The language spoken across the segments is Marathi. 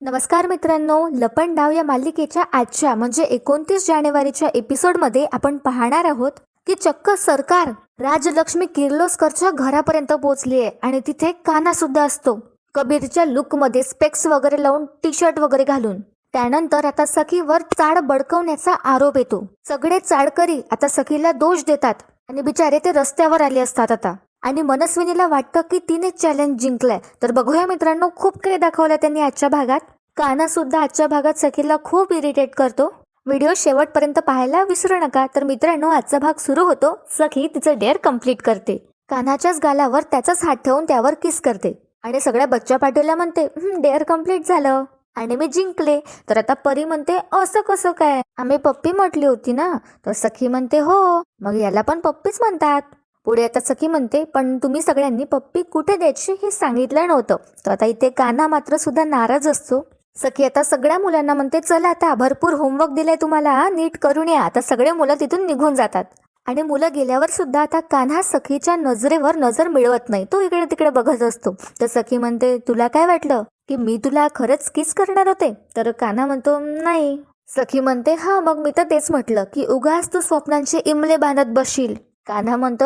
नमस्कार मित्रांनो, लपन डाव या मालिकेच्या आजच्या म्हणजे 29 जानेवारीच्या एपिसोडमध्ये आपण पाहणार आहोत की चक्क सरकार राजलक्ष्मी किर्लोस्करच्या घरापर्यंत पोहोचली आहे आणि तिथे कान्हा सुद्धा असतो. कबीरच्या लुकमध्ये स्पेक्स वगैरे लावून टी शर्ट वगैरे घालून. त्यानंतर आता सखीवर चाड बडकवण्याचा आरोप येतो. सगळे चाडकरी आता सखीला दोष देतात आणि बिचारे ते रस्त्यावर आले असतात आता. आणि मनस्विनीला वाटतं की तिने चॅलेंज जिंकलंय. तर बघूया मित्रांनो, खूप काही दाखवलं त्यांनी आजच्या भागात. कान्हा सुद्धा आजच्या भागात सखीला खूप इरिटेट करतो. व्हिडिओ शेवटपर्यंत पाहायला विसरू नका. तर मित्रांनो, आजचा भाग सुरू होतो. सखी तिचं डेअर कम्प्लीट करते. कान्हाच्याच गालावर त्याचाच हात ठेवून त्यावर किस करते आणि सगळ्या बच्चा पाटीलला म्हणते, डेअर कम्प्लीट झालं आणि मी जिंकले. तर आता परी म्हणते, असं कसं काय, आम्ही पप्पी म्हटली होती ना. तर सखी म्हणते, हो, मग याला पण पप्पीच म्हणतात. पुढे आता सखी म्हणते, पण तुम्ही सगळ्यांनी पप्पी कुठे द्यायची हे सांगितलं नव्हतं. तर आता इथे कान्हा मात्र सुद्धा नाराज असतो. सखी आता सगळ्या मुलांना म्हणते, चला आता भरपूर होमवर्क दिलाय तुम्हाला, नीट करून या. आता सगळे मुलं तिथून निघून जातात आणि मुलं गेल्यावर सुद्धा आता कान्हा सखीच्या नजरेवर नजर मिळवत नाही. तो इकडे तिकडे बघत असतो. तर सखी म्हणते, तुला काय वाटलं की मी तुला खरंच किस करणार होते? तर कान्हा म्हणतो, नाही. सखी म्हणते, हा मग मी तर तेच म्हटलं की उगाच तू स्वप्नांचे इमले बांधत बसशील. कान्हा म्हणतो,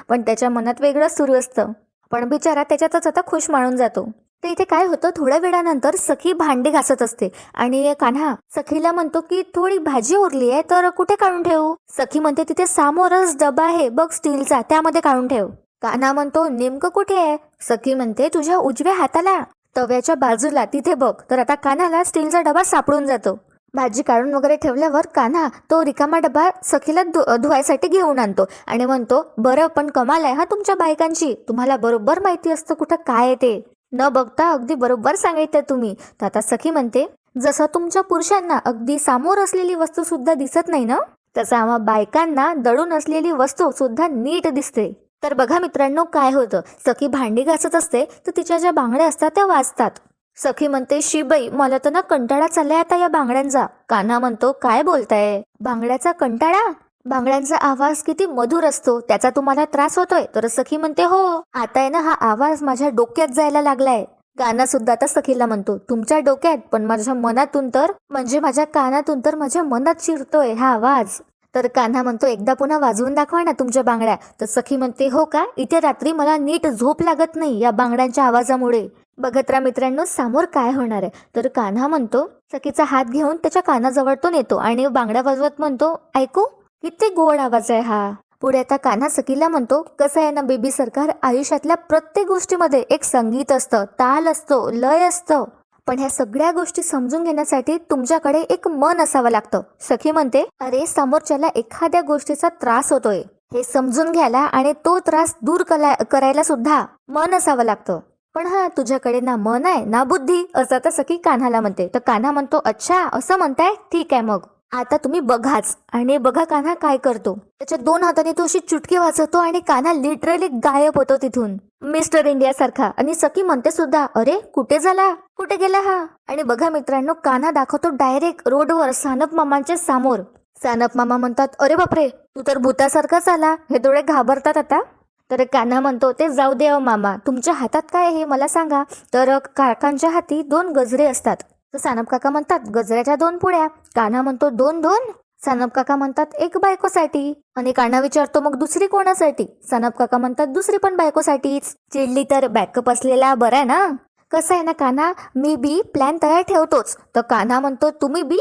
पण त्याच्या मनात वेगळं सुरू असतं. पण बिचारा त्याच्यातच आता खुश मानून जातो. तर इथे काय होतं, थोड्या वेळानंतर सखी भांडी घासत असते आणि कान्हा सखीला म्हणतो की थोडी भाजी उरली आहे तर कुठे काढून ठेवू? सखी म्हणते, तिथे समोरच डबा आहे बघ स्टीलचा, त्यामध्ये काढून ठेव. कान्हा म्हणतो, नेमकं कुठे आहे? सखी म्हणते, तुझ्या उजव्या हाताला तव्याच्या बाजूला तिथे बघ. तर आता कान्हाला स्टीलचा डबा सापडून जातो. भाजी काढून वगैरे ठेवल्यावर कान्हा तो रिकामा डबा सखीला धुवायसाठी घेऊन आणतो आणि म्हणतो, बरं पण कमाल आहे हा तुमच्या बायकांची, तुम्हाला बरोबर माहिती असतं कुठं काय आहे ते, न बघता अगदी बरोबर सांगितलं तुम्ही. तर आता सखी म्हणते, जसं तुमच्या पुरुषांना अगदी समोर असलेली वस्तू सुद्धा दिसत नाही ना, तसं आम्हा बायकांना दडून असलेली वस्तू सुद्धा नीट दिसते. तर बघा मित्रांनो, काय होतं, सखी भांडी घासत असते तर तिच्या ज्या बांगड्या असतात त्या वाजतात. सखी म्हणते, शिबाई, मला तर ना कंटाळा चाललाय आता या बांगड्यांचा. कान्हा म्हणतो, काय बोलताय, बांगड्याचा कंटाळा? बांगड्यांचा आवाज किती मधुर असतो, त्याचा तुम्हाला त्रास होतोय? तर सखी म्हणते, हो, आता आहे ना हा आवाज माझ्या डोक्यात जायला लागलाय. कान्हा सुद्धा आता सखीला म्हणतो, तुमच्या डोक्यात, पण माझ्या मनातून तर म्हणजे माझ्या कानातून तर माझ्या मनात शिरतोय हा आवाज. तर कान्हा म्हणतो, एकदा पुन्हा वाजवून दाखवा ना तुमच्या बांगड्या. तर सखी म्हणते, हो का, इथे रात्री मला नीट झोप लागत नाही या बांगड्यांच्या आवाजामुळे. बघत राहा मित्रांनो समोर काय होणार आहे. तर कान्हा म्हणतो, सखीचा हात घेऊन त्याच्या कानाजवळ तो नेतो आणि बांगड्या वाजवत म्हणतो, ऐकू, किती गोड आवाज आहे हा. पुढे आता कान्हा सखीला म्हणतो, कसं आहे ना बेबी सरकार, आयुष्यातल्या प्रत्येक गोष्टीमध्ये एक संगीत असतं, ताल असतो, लय असतं, पण ह्या सगळ्या गोष्टी समजून घेण्यासाठी तुमच्याकडे एक मन असावं लागतं. सखी म्हणते, अरे समोरच्याला एखाद्या गोष्टीचा त्रास होतोय हे समजून घ्यायला आणि तो त्रास दूर करायला सुद्धा मन असावं लागतं. पण तुझ्याकडे ना मन आहे ना बुद्धी, असं तर सखी कान्हाला म्हणते. तर कान्हा म्हणतो, अच्छा असं म्हणताय, ठीक आहे मग आता तुम्ही बघाच. आणि बघा कान्हा काय करतो, त्याच्या दोन हाताने तो अशी चुटकी वाजवतो आणि कान्हा लिटरली गायब होतो तिथून, मिस्टर इंडिया सारखा. आणि सखी म्हणते सुद्धा, अरे कुठे झाला, कुठे गेला हा? आणि बघा मित्रांनो, कान्हा दाखवतो डायरेक्ट रोडवर सानप मामांच्या समोर. सानप मामा म्हणतात, अरे बापरे, तू तर भूतासारखाच आला. हे थोडे घाबरतात आता. तर कान्हा म्हणतो, ते जाऊ दे मामा, तुमच्या हातात काय आहे मला सांगा. तर काकांच्या हाती 2 गजरे असतात. तर सानप काका म्हणतात, गजऱ्याच्या 2 पुड्या. कान्हा म्हणतो, 2-2? सानप काका म्हणतात, एक बायकोसाठी. आणि कान्हा विचारतो, मग दुसरी कोणासाठी? सानप काका म्हणतात, दुसरी पण बायकोसाठीच. चिडली तर बॅकअप असलेला बरा आहे ना. कसं आहे ना कान्हा, मी बी प्लॅन तयार ठेवतोच. तर कान्हा म्हणतो, तुम्ही बी?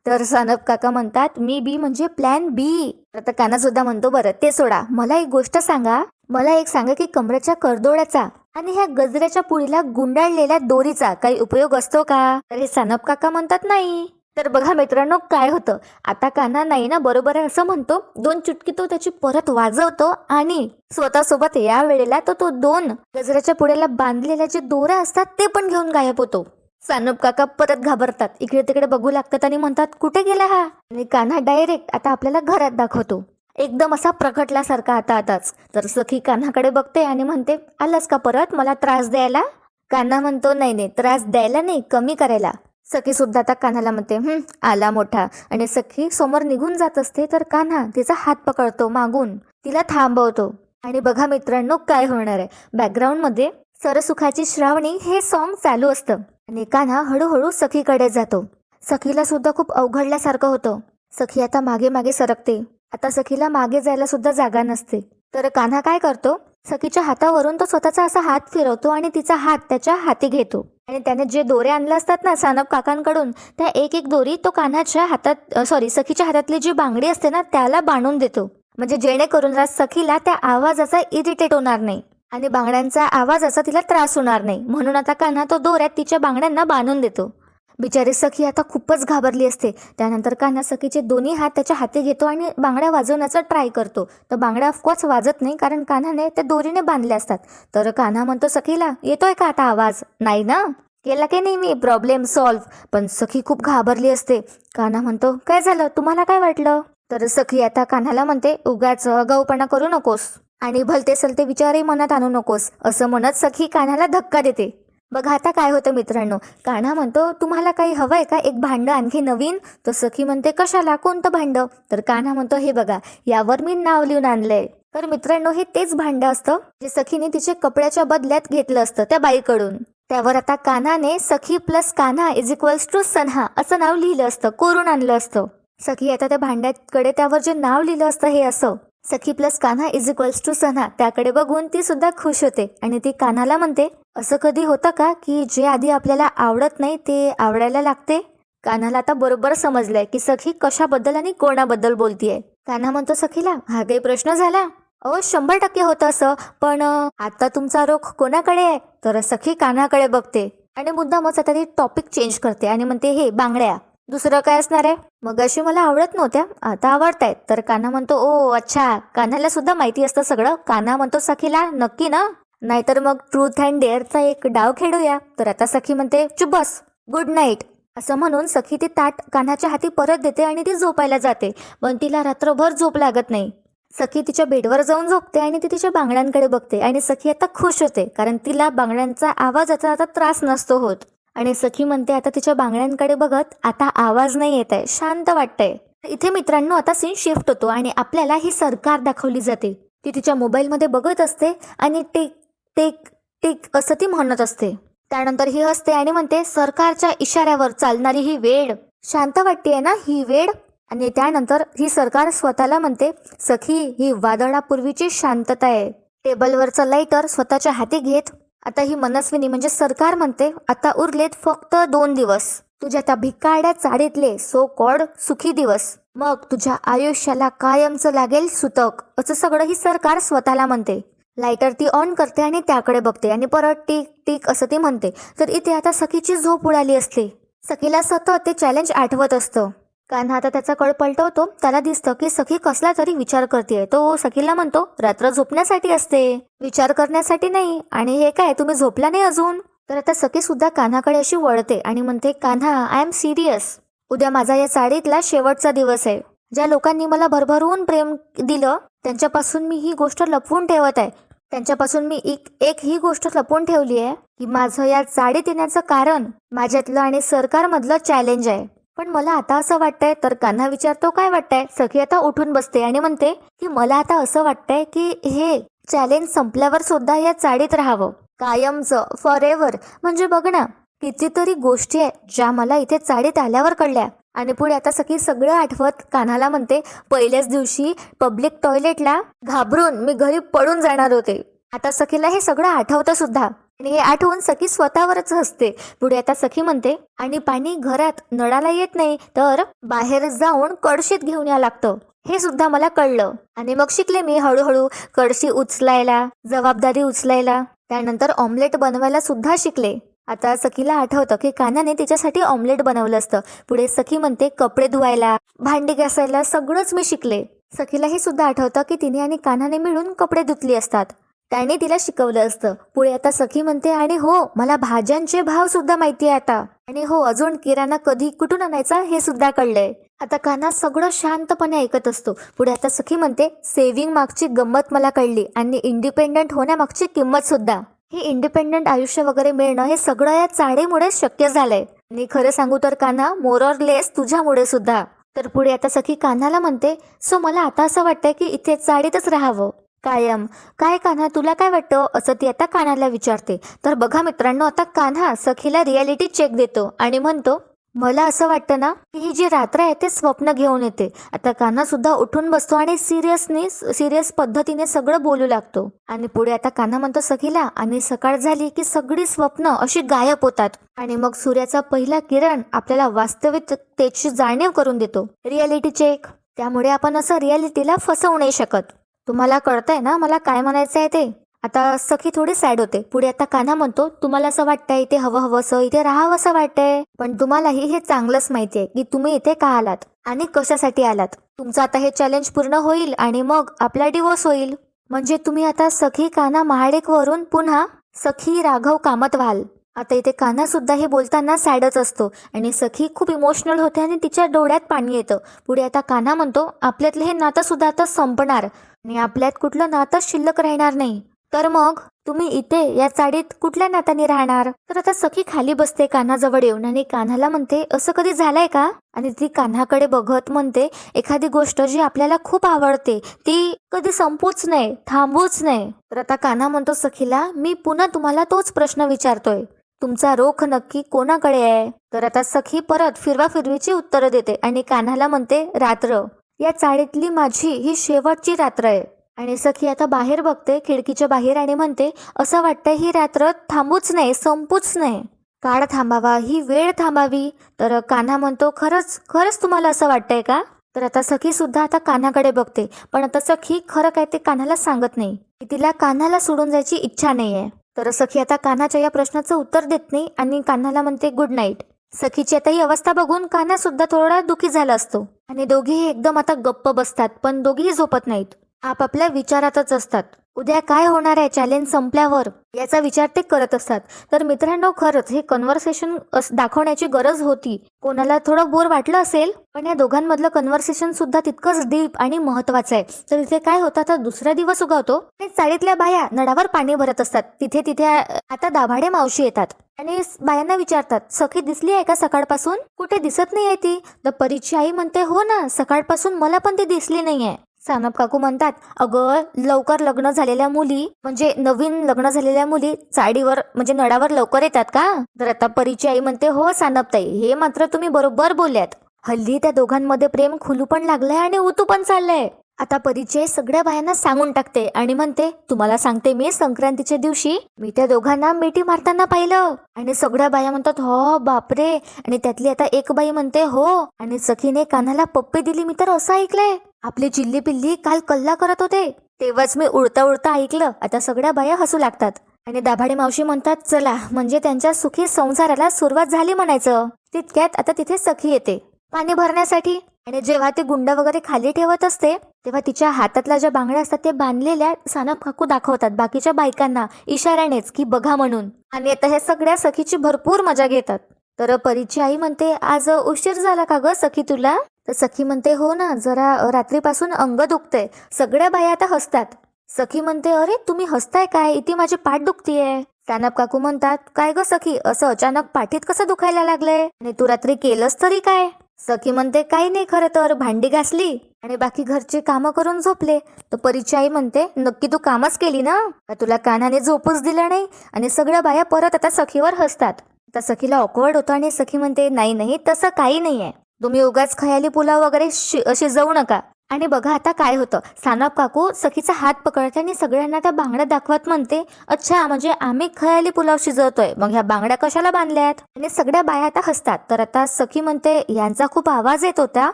तर सानप काका म्हणतात, मी बी म्हणजे प्लॅन बी. तर कान्हा सुद्धा म्हणतो, बरं ते सोडा, मला एक गोष्ट सांगा, मला एक सांगा की कमरेच्या करदोड्याचा आणि ह्या गजऱ्याच्या पुढीला गुंडाळलेल्या दोरीचा काही उपयोग असतो का? तर हे सानप काका म्हणतात, नाही. तर बघा मित्रांनो काय होतं, आता कान्हा नाही ना बरोबर आहे असं म्हणतो. 2 चुटकी तो त्याची परत वाजवतो आणि स्वतःसोबत या वेळेला तो 2 गजऱ्याच्या पुढ्याला बांधलेल्या जे दोऱ्या असतात ते पण घेऊन गायब होतो. सानप काका परत घाबरतात, इकडे तिकडे बघू लागतात आणि म्हणतात, कुठे गेला हा? आणि कान्हा डायरेक्ट आता आपल्याला घरात दाखवतो, एकदम असा प्रकटल्यासारखा आताच. तर सखी कान्हाकडे बघते आणि म्हणते, आलास का परत मला त्रास द्यायला? कान्हा म्हणतो, नाही, त्रास द्यायला नाही, कमी करायला. सखी सुद्धा आता कान्हाला म्हणते, आला मोठा. आणि सखी समोर निघून जात असते तर कान्हा तिचा हात पकडतो मागून, तिला थांबवतो. आणि बघा मित्रांनो काय होणार आहे, बॅकग्राऊंड मध्ये सरसुखाची श्रावणी हे सॉन्ग चालू असतं आणि कान्हा हळूहळू सखीकडे जातो. सखीला सुद्धा खूप अवघडल्यासारखं होतं. सखी आता मागे मागे सरकते. आता सखीला मागे जायला सुद्धा जागा नसते. तर कान्हा काय करतो, सखीच्या हातावरून तो स्वतःचा असा हात फिरवतो आणि तिचा हात त्याच्या हाती घेतो. आणि त्याने जे दोरे आणले असतात ना सानप काकांकडून, त्या एक एक दोरी तो कान्हाच्या हातात सखीच्या हातातली जी बांगडी असते ना त्याला बांधून देतो. म्हणजे जेणेकरून सखीला त्या आवाजाचा इरिटेट होणार नाही आणि बांगड्यांचा आवाजाचा तिला त्रास होणार नाही. म्हणून आता कान्हा तो दोऱ्यात तिच्या बांगड्यांना बांधून देतो. बिचारी सखी आता खूपच घाबरली असते. त्यानंतर कान्हा सखीचे दोन्ही हात त्याच्या हाती घेतो आणि बांगड्या वाजवण्याचा ट्राय करतो. तर बांगड्या ऑफकोर्स वाजत नाही, कारण कान्हाने त्या दोरीने बांधल्या असतात. तर कान्हा म्हणतो सखीला, येतोय का आता आवाज? नाही ना? केला की नाही मी? Problem solve. पण सखी खूप घाबरली असते. कान्हा म्हणतो, काय झालं? तुम्हाला काय वाटलं? तर सखी आता कान्हाला म्हणते, उगाच गाऊपणा करू नकोस आणि भलते सलते विचारही मनात आणू नकोस, असं म्हणत सखी कान्हाला धक्का देते. बघा आता काय होतं मित्रांनो. कान्हा म्हणतो, तुम्हाला काही हवंय का, एक भांडं आणखी नवीन? तर सखी म्हणते, कशाला, कोणतं भांडं? तर कान्हा म्हणतो, हे बघा, यावर मी नाव लिहून आणलंय. तर मित्रांनो, हे तेच भांडं असतं जे सखीने तिचे कपड्याच्या बदल्यात घेतलं असतं त्या बाईकडून. त्यावर आता कान्हाने Sakhi plus Kanha is equals to Sanha असं नाव लिहिलं असतं, कोरून आणलं असतं. सखी आता त्या भांड्याकडे त्यावर जे नाव लिहिलं असतं हे असं, Sakhi plus Kanha is equals to Sanha, त्याकडे बघून ती सुद्धा खुश होते आणि ती कान्हाला म्हणते, असं कधी होतं का की जे आधी आपल्याला आवडत नाही ते आवडायला लागते? कान्हाला आता बरोबर समजलंय की सखी कशाबद्दल आणि कोणाबद्दल बोलतीये. कान्हा म्हणतो सखीला, हा काही प्रश्न झाला? 100% होतं असं, पण आता तुमचा रोख कोणाकडे आहे? तर सखी कान्हाकडे बघते आणि मुद्दामच आता ती टॉपिक चेंज करते आणि म्हणते, हे बांगड्या. दुसरं काय असणार आहे? मग अशी मला आवडत नव्हत्या, आता आवडतायत. तर कान्हा म्हणतो, ओ अच्छा. कान्हाला सुद्धा माहिती असतं सगळं. कान्हा म्हणतो सखीला, नक्की ना? नाहीतर मग ट्रूथ अँड डेअरचा एक डाव खेळूया. तर आता सखी म्हणते, चुप बस, गुड नाईट. असं म्हणून सखी ती ताट कान्हाच्या हाती परत देते आणि ती झोपायला जाते. पण तिला रात्रभर झोप लागत नाही. सखी तिच्या बेडवर जाऊन झोपते आणि ती तिच्या बांगड्यांकडे बघते आणि सखी आता खुश होते, कारण तिला बांगड्यांचा आवाजाचा आता त्रास नसतो होत. आणि सखी म्हणते, आता तिच्या बांगड्यांकडे बघत, आता आवाज नाही येत आहे, शांत वाटतंय. इथे मित्रांनो आता सीन शिफ्ट होतो आणि आपल्याला ही सरकार दाखवली जाते. ती तिच्या मोबाईलमध्ये बघत असते आणि टिक टिक टिक असं ती म्हणत असते. त्यानंतर ही हसते आणि म्हणते, सरकारच्या इशाऱ्यावर चालणारी ही वेड. शांत वाटतेय ना ही वेड? आणि त्यानंतर ही सरकार स्वतःला म्हणते, सखी, ही वादळापूर्वीची शांतता आहे. टेबलवरचं लाईटर स्वतःच्या हाती घेत आता ही मनस्विनी म्हणजे सरकार म्हणते, आता उरलेत फक्त 2 दिवस तुझ्या त्या भिकारड्या चाळीतले सो कॉल्ड सुखी दिवस. मग तुझ्या आयुष्याला कायमचं लागेल सुतक. असं सगळं ही सरकार स्वतःला म्हणते. लायटर ती ऑन करते आणि त्याकडे बघते आणि परत टिक टिक असं ती म्हणते. तर इथे आता सखीची झोप उडाली असते. सखीला सतत ते चॅलेंज आठवत असतं. कान्हा आता त्याचा कळ पलटवतो. त्याला दिसतं की सखी कसला तरी विचार करते. तो सखीला म्हणतो, रात्र झोपण्यासाठी असते, विचार करण्यासाठी नाही. आणि हे काय, तुम्ही झोपला नाही अजून? तर आता सखी सुद्धा कान्हाकडे अशी वळते आणि म्हणते, कान्हा, आय एम सिरियस. उद्या माझा या चाळीतला शेवटचा दिवस आहे. ज्या लोकांनी मला भरभरून प्रेम दिलं त्यांच्यापासून मी ही गोष्ट लपवून ठेवत आहे. त्यांच्यापासून मी एक ही गोष्ट लपवून ठेवली आहे की माझं या चाळीत येण्याचं कारण माझ्यातलं आणि सरकारमधलं चॅलेंज आहे. पण मला आता असं वाटतंय. तर कान्हा विचारतो, काय वाटतंय? सखी आता उठून बसते आणि म्हणते की मला आता असं वाटतंय की हे चॅलेंज संपल्यावर सुद्धा या चाळीत राहावं, कायमचं, फॉर एव्हर. म्हणजे बघ ना, कितीतरी गोष्टी आहेत ज्या मला इथे चाळीत आल्यावर कळल्या. आणि पुढे आता सखी सगळं आठवत कान्हाला म्हणते, पहिल्याच दिवशी पब्लिक टॉयलेटला घाबरून मी घरी पळून जाणार होते. आता सखीला हे सगळं आठवतं सुद्धा आणि हे आठवून सखी स्वतःवरच हसते. पुढे आता सखी म्हणते, आणि पाणी घरात नळाला येत नाही तर बाहेर जाऊन कळशीत घेऊन या लागतं. हे सुद्धा मला कळलं आणि मग शिकले मी हळूहळू कळशी उचलायला, जबाबदारी उचलायला. त्यानंतर ऑमलेट बनवायला सुद्धा शिकले. आता सखीला आठवतं की कान्हाने तिच्यासाठी ऑमलेट बनवलं असतं. पुढे सखी म्हणते, कपडे धुवायला, भांडी घासायला सगळंच मी शिकले. सखीला हे सुद्धा आठवतं की तिने आणि कान्हाने मिळून कपडे धुतली असतात, त्याने तिला शिकवलं असतं. पुढे आता सखी म्हणते, आणि हो, मला भाज्यांचे भाव सुद्धा माहिती आहे आता. आणि हो, अजून किराणा कधी कुठून आणायचा हे सुद्धा कळलंय. आता कान्हा सगळं शांतपणे ऐकत असतो. पुढे आता सखी म्हणते, सेव्हिंग मागची गंमत मला कळली आणि इंडिपेंडंट होण्यामागची किंमत सुद्धा. हे इंडिपेंडंट आयुष्य वगैरे मिळणं हे सगळं या चाळीमुळे शक्य झालंय. आणि खरं सांगू तर कान्हा, मोर ऑर लेस तुझ्यामुळे सुद्धा. तर पुढे आता सखी कान्हाला म्हणते, सो मला आता असं वाटतंय की इथे चाळीतच राहावं, कायम. काय कान्हा, तुला काय वाटतं, असं ती आता कान्हाला विचारते. तर बघा मित्रांनो, आता कान्हा सखीला रियालिटी चेक देतो आणि म्हणतो, मला असं वाटतं ना की ही जी रात्र आहे ते स्वप्न घेऊन येते. आता कान्हा सुद्धा उठून बसतो आणि सिरियस पद्धतीने सगळं बोलू लागतो. आणि पुढे आता कान्हा म्हणतो सखीला, आणि सकाळ झाली की सगळी स्वप्न अशी गायब होतात आणि मग सूर्याचा पहिला किरण आपल्याला वास्तविकतेची जाणीव करून देतो. Reality check. त्यामुळे आपण असं रियालिटीला फसवू नाही शकत. तुम्हाला कळतंय ना मला काय म्हणायचं आहे ते. आता सखी थोडी सॅड होते. पुढे आता कान्हा म्हणतो, तुम्हाला असं वाटतंय इथे हवंसं, इथे राहावं असं वाटतंय, पण तुम्हालाही हे चांगलंच माहितीये की तुम्ही इथे का आलात आणि कशासाठी आलात. तुमचं आता हे चॅलेंज पूर्ण होईल आणि मग आपला डिवोर्स होईल. म्हणजे तुम्ही आता सखी कान्हा महाडिक वरून पुन्हा सखी राघव कामत व्हाल. आता इथे कान्हा सुद्धा हे बोलताना सॅडच असतो आणि सखी खूप इमोशनल होते आणि तिच्या डोळ्यात पाणी येतं. पुढे आता कान्हा म्हणतो, आपल्यातलं हे नातं सुद्धा आता संपणार आणि आपल्यात कुठलं नातं शिल्लक राहणार नाही. तर मग तुम्ही इथे या चाळीत कुठल्या नात्याने राहणार. तर आता सखी खाली बसते कान्हाजवळ येऊन आणि कान्हाला म्हणते, असं कधी झालंय का. आणि ती कान्हाकडे बघत म्हणते, एखादी गोष्ट जी आपल्याला खूप आवडते ती कधी संपूच नाही, थांबूच नाही. तर आता कान्हा म्हणतो सखीला, मी पुन्हा तुम्हाला तोच प्रश्न विचारतोय, तुमचा रोख नक्की कोणाकडे आहे. तर आता सखी परत फिरवाफिरवीची उत्तरं देते आणि कान्हाला म्हणते, रात्र. या चाळीतली माझी ही शेवटची रात्र आहे. आणि सखी आता बाहेर बघते खिडकीच्या बाहेर आणि म्हणते, असं वाटतंय ही रात्र थांबूच नाही, संपूच नाही. काळ थांबावा, ही वेळ थांबावी. तर कान्हा म्हणतो, खरंच खरंच तुम्हाला असं वाटतंय का. तर आता सखी सुद्धा आता कान्हाकडे बघते, पण आता सखी खरं काय ते कान्हाला सांगत नाही की तिला कान्हाला सोडून जायची इच्छा नाहीये. तर सखी आता कान्हाच्या या प्रश्नाचं उत्तर देत नाही आणि कान्हाला म्हणते गुड नाईट. सखीची आता ही अवस्था बघून कान्हा सुद्धा थोडा दुखी झाला असतो आणि दोघेही एकदम आता गप्प बसतात, पण दोघेही झोपत नाहीत. आपापल्या विचारातच असतात. उद्या काय होणार आहे चॅलेंज संपल्यावर याचा विचार ते करत असतात. तर मित्रांनो, खरंच हे कन्व्हर्सेशन दाखवण्याची गरज होती. कोणाला थोडं बोर वाटलं असेल, पण या दोघांमधलं कन्व्हर्सेशन सुद्धा तितकंच डीप आणि महत्वाचं आहे. तर इथे काय होतं, आता दुसरा दिवस उगवतो आणि चाळीतल्या बाया नळावर पाणी भरत असतात. तिथे आता दाभाडे मावशी येतात आणि बायांना विचारतात, सखी दिसली आहे का सकाळपासून. कुठे दिसत नाही आहे ती. तर परीची आई म्हणते, हो ना, सकाळपासून मला पण ती दिसली नाहीये. सानप काकू म्हणतात, अगं लवकर लग्न झालेल्या मुली, म्हणजे नवीन लग्न झालेल्या मुली चाळीवर म्हणजे नळावर लवकर येतात का. तर आता परीची आई म्हणते, हो सानपताई, हे मात्र तुम्ही बरोबर बोलल्यात. हल्ली त्या दोघांमध्ये प्रेम खुलू पण लागलंय आणि उतू पण चाललंय. आता परिचय सगळ्या बायांना सांगून टाकते आणि म्हणते, तुम्हाला सांगते मी, संक्रांतीच्या दिवशी मी त्या दोघांना मिठी मारताना पाहिलं. आणि सगळ्या बाया म्हणतात, हो बापरे. आणि त्यातली आता एक बाई म्हणते, हो, आणि सखीने कान्हाला पप्पी दिली, मी तर असं ऐकलंय. आपली चिल्ली पिल्ली काल कल्ला करत होते, तेव्हाच मी उडता उडता ऐकलं. आता सगळ्या बाया हसू लागतात आणि दाभाडे मावशी म्हणतात, चला, म्हणजे त्यांच्या सुखी संसाराला सुरुवात झाली म्हणायचं. तितक्यात आता तिथे सखी येते पाणी भरण्यासाठी. आणि जेव्हा ती गुंड वगैरे खाली ठेवत असते तेव्हा तिच्या हातातल्या ज्या बांगड्या असतात ते बांधलेल्या सानप काकू दाखवतात बाकीच्या बायकांना इशाऱ्यानेच की बघा म्हणून. आणि आता हे सगळ्या सखीची भरपूर मजा घेतात. तर परीची आई म्हणते, आज उशीर झाला का ग सखी तुला. तर सखी म्हणते, हो ना, जरा रात्रीपासून अंग दुखते. सगळ्या बाया आता हसतात. सखी म्हणते, अरे तुम्ही हसताय काय, इथे माझी पाठ दुखतीये. सानप काकू म्हणतात, काय ग सखी, असं अचानक पाठीत कसं दुखायला लागलंय आणि तू रात्री केलंस तरी काय. सखी म्हणते, काही नाही, खरं तर भांडी घासली आणि बाकी घरची कामं करून झोपले. तर परीची आई म्हणते, नक्की तू कामच केली ना, तुला कानाने झोपूच दिलं नाही. आणि सगळ्या बाया परत आता सखीवर हसतात. आता सखीला ऑकवर्ड होतं आणि सखी म्हणते, नाही नाही, तसं काही नाहीये, तुम्ही उगाच खयाली पुलाव वगैरे शिजवू नका. आणि बघा आता काय होतं, सानप काकू सखीचा हात पकडते आणि सगळ्यांना त्या बांगड्या दाखवत म्हणते, अच्छा, म्हणजे आम्ही खयाली पुलाव शिजवतोय, मग ह्या बांगड्या कशाला बांधल्यात. आणि सगळ्या बाया आता हसतात. तर आता सखी म्हणते, यांचा खूप आवाज येत होता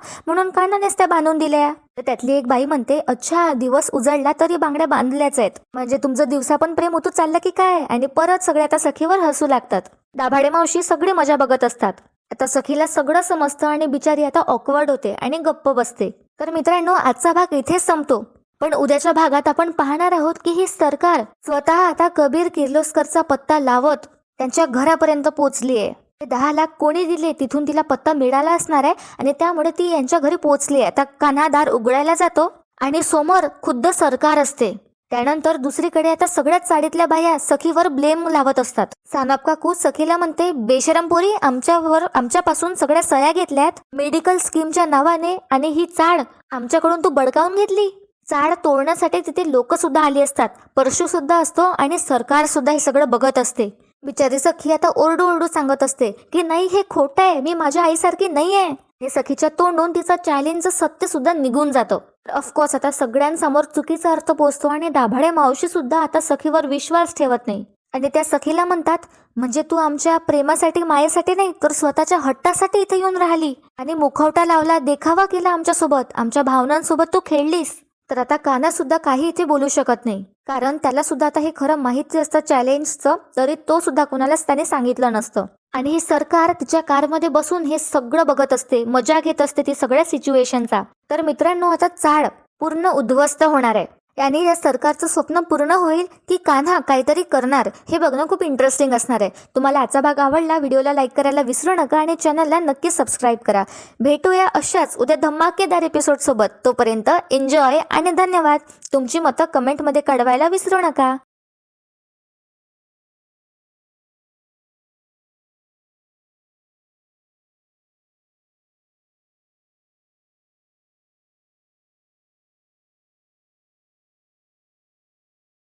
म्हणून कानानेच त्या बांधून दिल्या. तर त्यातली एक बाई म्हणते, अच्छा, दिवस उजळला तरी बांगड्या बांधल्याच आहेत, म्हणजे तुमचं दिवसा पण प्रेम उतू चाललं की काय. आणि परत सगळे आता सखीवर हसू लागतात. दाभाडे मावशी सगळी मजा बघत असतात. आता सखीला सगळं समजतं आणि बिचारी आता ऑकवर्ड होते आणि गप्प बसते. तर मित्रांनो, आजचा भाग इथेच संपतो. पण उद्याच्या भागात आपण पाहणार आहोत की ही सरकार स्वतः आता कबीर किर्लोस्करचा पत्ता लावत त्यांच्या घरापर्यंत पोहोचली आहे. 10 लाख कोणी दिले तिथून तिला पत्ता मिळाला असणार आहे आणि त्यामुळे ती यांच्या घरी पोहोचली आहे. आता कान्हा दार उघडायला जातो आणि समोर खुद्द सरकार असते. त्यानंतर दुसरीकडे आता सगळ्याच चाळीतल्या बाया सखीवर ब्लेम लावत असतात. सानप काकू सखीला म्हणते, बेशरमपुरी, आमच्यापासून सगळ्या सह्या घेतल्यात मेडिकल स्कीमच्या नावाने आणि ही चाळ आमच्याकडून तू बडकावून घेतली. चाड तोडण्यासाठी तिथे लोक सुद्धा आली असतात, परशु सुद्धा असतो आणि सरकार सुद्धा हे सगळं बघत असते. बिचारी सखी आता ओरडू ओरडू सांगत असते की नाही, हे खोटं आहे, मी माझ्या आईसारखी नाही आहे. हे सखीच्या तोंडून तिचं चॅलेंजचं सत्य सुद्धा निघून जातं. ऑफकोर्स आता सगळ्यांसमोर चुकीचा अर्थ पोचतो आणि दाभाडे मावशी सुद्धा आता सखीवर विश्वास ठेवत नाही आणि त्या सखीला म्हणतात, म्हणजे तू आमच्या प्रेमासाठी मायेसाठी नाही तर स्वतःच्या हट्टासाठी इथे येऊन राहिली आणि मुखवटा लावला, देखावा केला आमच्यासोबत, आमच्या भावनांसोबत तू खेळलीस. तर आता कान्हा सुद्धा काही इथे बोलू शकत नाही, कारण त्याला सुद्धा आता हे खरं माहिती असतं चॅलेंजचं, तरी तो सुद्धा कोणालाच त्याने सांगितलं नसतं. आणि हे सरकार तिच्या कारमध्ये बसून हे सगळं बघत असते, मजा घेत असते ती सगळ्या सिच्युएशनचा. तर मित्रांनो, आता चाड पूर्ण उद्ध्वस्त होणार आहे आणि या सरकारचं स्वप्न पूर्ण होईल की कान्हा काहीतरी करणार, हे बघणं खूप इंटरेस्टिंग असणार आहे. तुम्हाला आजचा भाग आवडला, व्हिडिओला लाईक करायला विसरू नका आणि चॅनलला नक्की सबस्क्राईब करा. भेटूया अशाच उद्या धमाकेदार एपिसोड सोबत. तोपर्यंत एन्जॉय आणि धन्यवाद. तुमची मतं कमेंटमध्ये कळवायला विसरू नका.